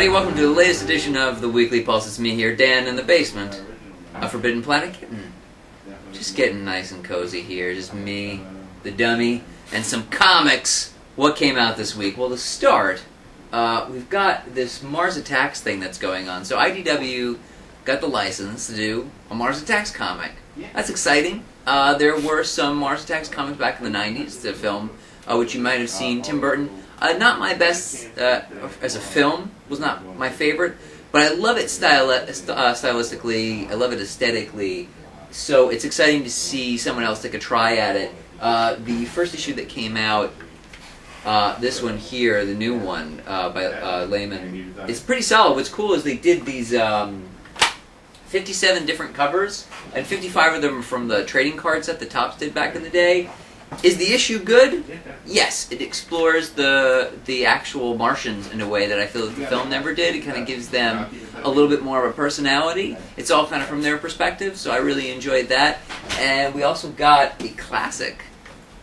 everybody. Welcome to the latest edition of the Weekly Pulse. It's me here, Dan, in the basement of Forbidden Planet Kitten. Just getting nice and cozy here. Just me, the dummy, and some comics. What came out this week? Well, to start, we've got this Mars Attacks thing that's going on. So IDW got the license to do a Mars Attacks comic. That's exciting. There were some Mars Attacks comics back in the 90s, the film, which you might have seen. Tim Burton. Not my best as a film, was not my favorite, but I love it stylistically, I love it aesthetically, so it's exciting to see someone else take a try at it. The first issue that came out, this one here, the new one by Lehman, it's pretty solid. What's cool is they did these 57 different covers, and 55 of them are from the trading cards that the Tops did back in the day. Is the issue good? Yes, it explores the actual Martians in a way that I feel that the film never did. It kind of gives them a little bit more of a personality. It's all kind of from their perspective, so I really enjoyed that. And we also got a classic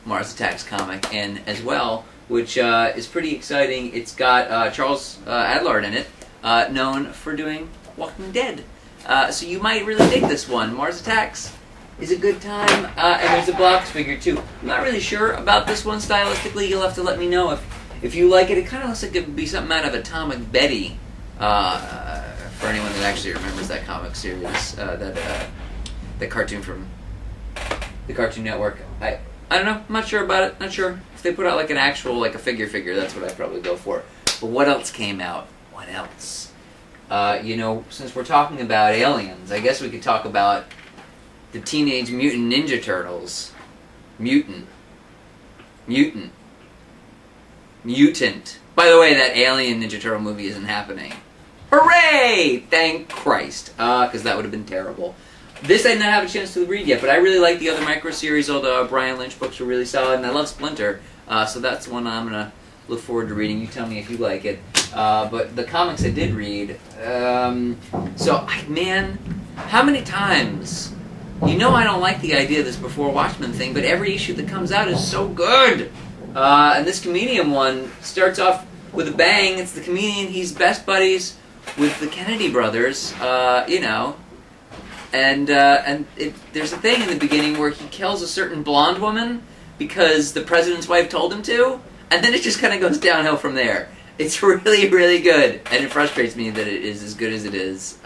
Mars Attacks comic in as well, which is pretty exciting. It's got Charles Adlard in it, known for doing Walking Dead. So you might really dig this one. Mars Attacks is a good time, and there's a Blocks figure too. I'm not really sure about this one stylistically. You'll have to let me know if you like it. It kind of looks like it would be something out of Atomic Betty, for anyone that actually remembers that comic series, that cartoon from the Cartoon Network. I don't know. I'm not sure about it. Not sure if they put out like an actual like a figure. That's what I'd probably go for. But what else came out? What else? Since we're talking about aliens, I guess we could talk about the Teenage Mutant Ninja Turtles. Mutant. By the way, that Alien Ninja Turtle movie isn't happening. Hooray! Thank Christ. Because that would have been terrible. This I did not have a chance to read yet, but I really like the other micro-series. All the Brian Lynch books were really solid, and I love Splinter. So that's one I'm going to look forward to reading. You tell me if you like it. But the comics I did read. Man, how many times? You know I don't like the idea of this Before Watchmen thing, but every issue that comes out is so good. And this Comedian one starts off with a bang. It's the Comedian. He's best buddies with the Kennedy brothers, And there's a thing in the beginning where he kills a certain blonde woman because the president's wife told him to, and then it just kind of goes downhill from there. It's really, really good, and it frustrates me that it is as good as it is.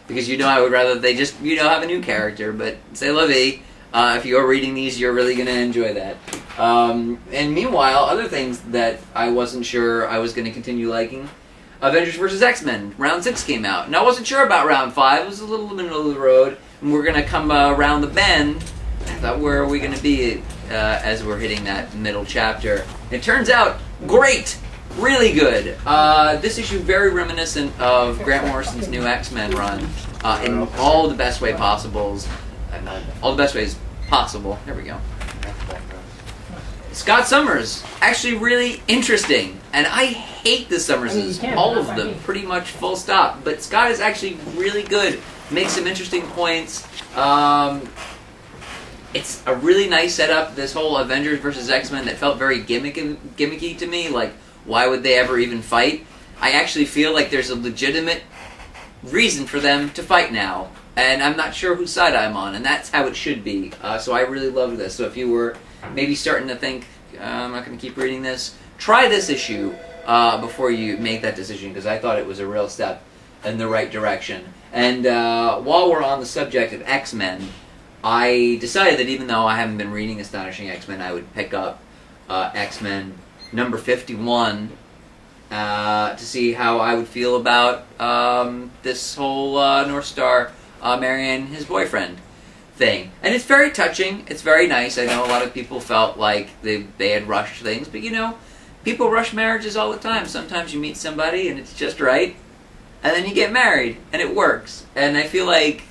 Because I would rather they just have a new character, but c'est la vie. If you're reading these, you're really going to enjoy that. And meanwhile, other things that I wasn't sure I was going to continue liking. Avengers vs. X-Men, Round 6 came out. And I wasn't sure about Round 5. It was a little middle of the road. And we're going to come around the bend. I thought, where are we going to be as we're hitting that middle chapter? And it turns out, great! Really good. This issue very reminiscent of Grant Morrison's new X-Men run in all the best way possibles. All the best ways possible. There we go. Scott Summers, actually really interesting. And I hate the Summerses, all of them, pretty much full stop. But Scott is actually really good. Makes some interesting points. It's a really nice setup, this whole Avengers versus X-Men that felt very gimmicky to me. Like, why would they ever even fight? I actually feel like there's a legitimate reason for them to fight now. And I'm not sure whose side I'm on, and that's how it should be. So I really love this. So if you were maybe starting to think, I'm not going to keep reading this, try this issue before you make that decision, because I thought it was a real step in the right direction. And while we're on the subject of X-Men, I decided that even though I haven't been reading Astonishing X-Men, I would pick up X-Men number 51 to see how I would feel about this whole North Star marrying his boyfriend thing. And it's very touching. It's very nice. I know a lot of people felt like they had rushed things, but people rush marriages all the time. Sometimes you meet somebody and it's just right, and then you get married and it works. And I feel like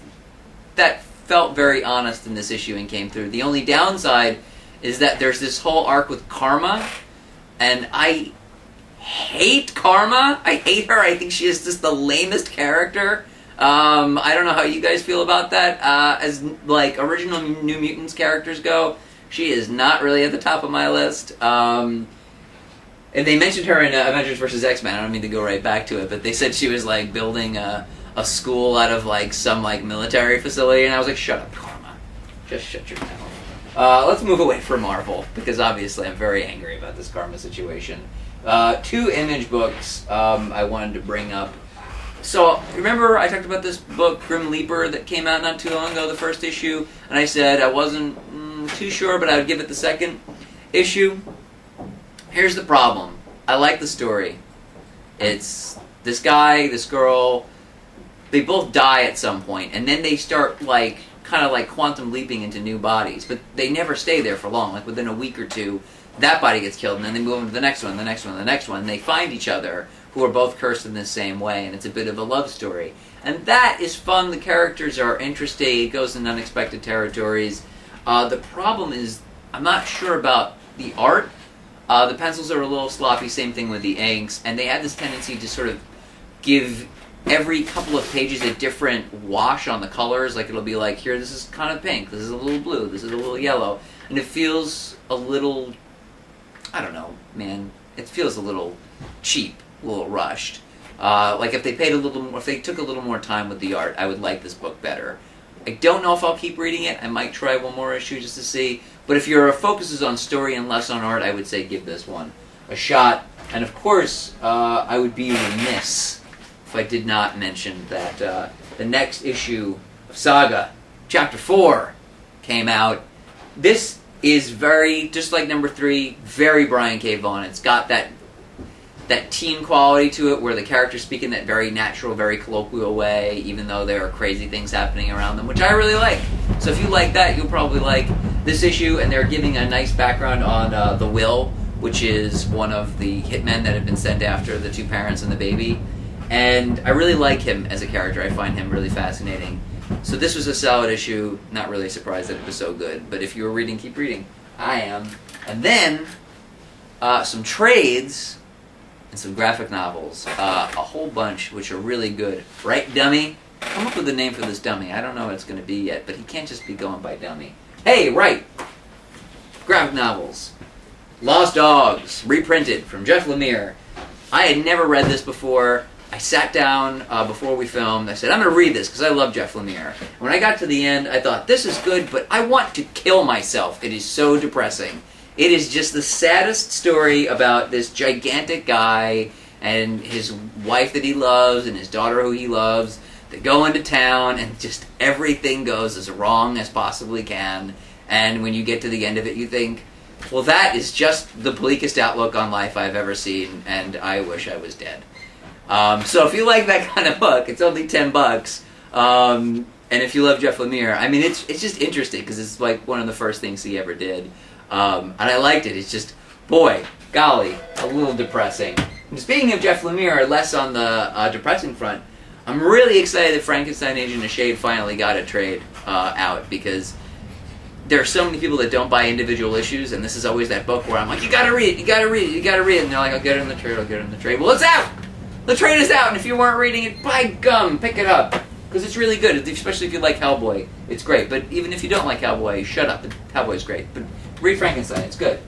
that felt very honest in this issue and came through. The only downside is that there's this whole arc with Karma, and I hate Karma. I hate her. I think she is just the lamest character. I don't know how you guys feel about that. As like original New Mutants characters go, she is not really at the top of my list. And they mentioned her in Avengers vs. X-Men. I don't mean to go right back to it, but they said she was like building a school out of like some like military facility, and I was like, shut up, Karma. Just shut your mouth. Let's move away from Marvel, because obviously I'm very angry about this Karma situation. 2 Image books I wanted to bring up. So, remember I talked about this book, Grim Leaper, that came out not too long ago, the first issue, and I said I wasn't too sure, but I would give it the second issue. Here's the problem. I like the story. It's this guy, this girl, they both die at some point, and then they start like kind of like quantum leaping into new bodies, but they never stay there for long. Like within a week or two, that body gets killed, and then they move on to the next one, the next one, the next one, and they find each other, who are both cursed in the same way, and it's a bit of a love story. And that is fun. The characters are interesting. It goes in unexpected territories. The problem is, I'm not sure about the art. The pencils are a little sloppy, same thing with the inks, and they have this tendency to sort of give every couple of pages a different wash on the colors. Like it'll be like, here, this is kind of pink, this is a little blue, this is a little yellow, and it feels a little, I don't know, man, it feels a little cheap, a little rushed. Like if they paid a little more, if they took a little more time with the art, I would like this book better. I don't know if I'll keep reading it. I might try one more issue just to see. But if your focus is on story and less on art, I would say give this one a shot. And of course, I would be remiss if I did not mention that the next issue of Saga, Chapter 4, came out. This is very, just like number 3, very Brian K. Vaughan. It's got that teen quality to it where the characters speak in that very natural, very colloquial way, even though there are crazy things happening around them, which I really like. So if you like that, you'll probably like this issue, and they're giving a nice background on the Will, which is one of the hitmen that have been sent after the 2 parents and the baby. And I really like him as a character. I find him really fascinating. So this was a solid issue. Not really surprised that it was so good, but if you were reading, keep reading. I am. And then some trades and some graphic novels, a whole bunch, which are really good. Right, Dummy? Come up with a name for this dummy. I don't know what it's going to be yet, but he can't just be going by Dummy. Hey, right! Graphic novels. Lost Dogs, reprinted from Jeff Lemire. I had never read this before. I sat down before we filmed. I said, I'm going to read this because I love Jeff Lemire. When I got to the end, I thought, this is good, but I want to kill myself. It is so depressing. It is just the saddest story about this gigantic guy and his wife that he loves and his daughter who he loves that go into town, and just everything goes as wrong as possibly can. And when you get to the end of it, you think, well, that is just the bleakest outlook on life I've ever seen, and I wish I was dead. So if you like that kind of book, it's only $10. And if you love Jeff Lemire, I mean, it's just interesting because it's like one of the first things he ever did. And I liked it. It's just, boy, golly, a little depressing. And speaking of Jeff Lemire, less on the depressing front, I'm really excited that Frankenstein Agent of Shade finally got a trade out, because there are so many people that don't buy individual issues, and this is always that book where I'm like, you gotta read it, you gotta read it, you gotta read it, and they're like, I'll get it in the trade, I'll get it in the trade. Well, it's out! The trade is out, and if you weren't reading it, by gum, pick it up. Because it's really good, especially if you like Hellboy. It's great, but even if you don't like Hellboy, shut up. Hellboy's great, but read Frankenstein, it's good.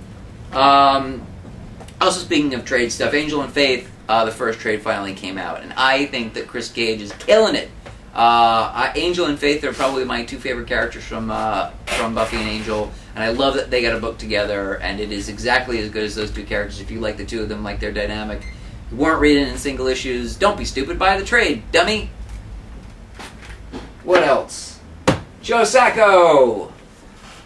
Also, speaking of trade stuff, Angel and Faith, the first trade finally came out, and I think that Chris Gage is killing it. Angel and Faith are probably my 2 favorite characters from Buffy and Angel, and I love that they got a book together, and it is exactly as good as those 2 characters. If you like the 2 of them, like their dynamic, you weren't reading in single issues, don't be stupid, buy the trade, dummy! What else? Joe Sacco!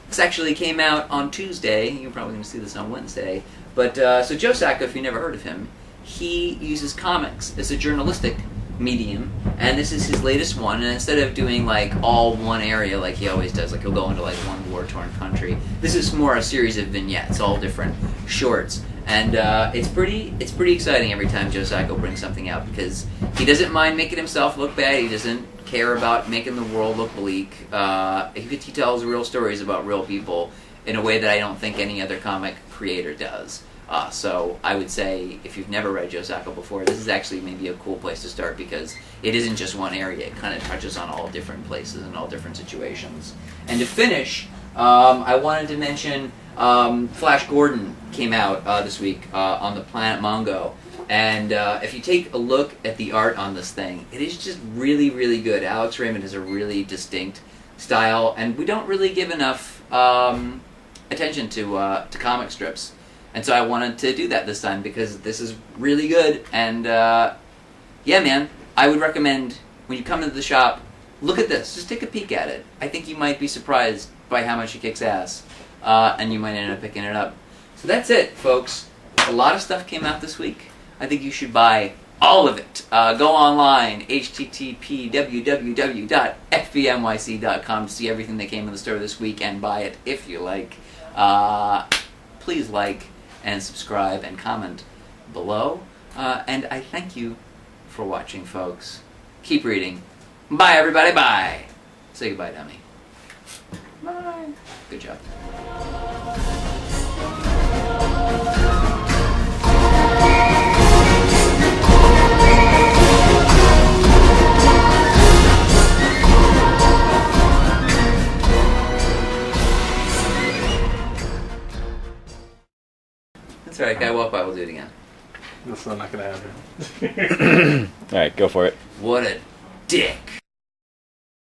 This actually came out on Tuesday. You're probably going to see this on Wednesday. But, so Joe Sacco, if you never heard of him, he uses comics as a journalistic medium, and this is his latest one, and instead of doing, like, all one area like he always does, like he'll go into, like, one war-torn country, this is more a series of vignettes, all different shorts. And it's pretty exciting every time Joe Sacco brings something out, because he doesn't mind making himself look bad, he doesn't care about making the world look bleak. He tells real stories about real people in a way that I don't think any other comic creator does. So I would say, if you've never read Joe Sacco before, this is actually maybe a cool place to start, because it isn't just one area. It kind of touches on all different places and all different situations. And to finish, I wanted to mention Flash Gordon came out this week on the Planet Mongo. And if you take a look at the art on this thing, it is just really, really good. Alex Raymond has a really distinct style, and we don't really give enough attention to comic strips. And so I wanted to do that this time because this is really good. And yeah, man, I would recommend when you come into the shop, look at this. Just take a peek at it. I think you might be surprised by how much it kicks ass, and you might end up picking it up. So that's it, folks. A lot of stuff came out this week. I think you should buy all of it. Go online, http://www.fbnyc.com to see everything that came in the store this week and buy it if you like. Please like and subscribe and comment below. And I thank you for watching, folks. Keep reading. Bye, everybody. Bye. Say goodbye, dummy. Bye. Good job. That's alright, guy walk by, we'll do it again. That's not gonna happen. Alright, go for it. What a dick.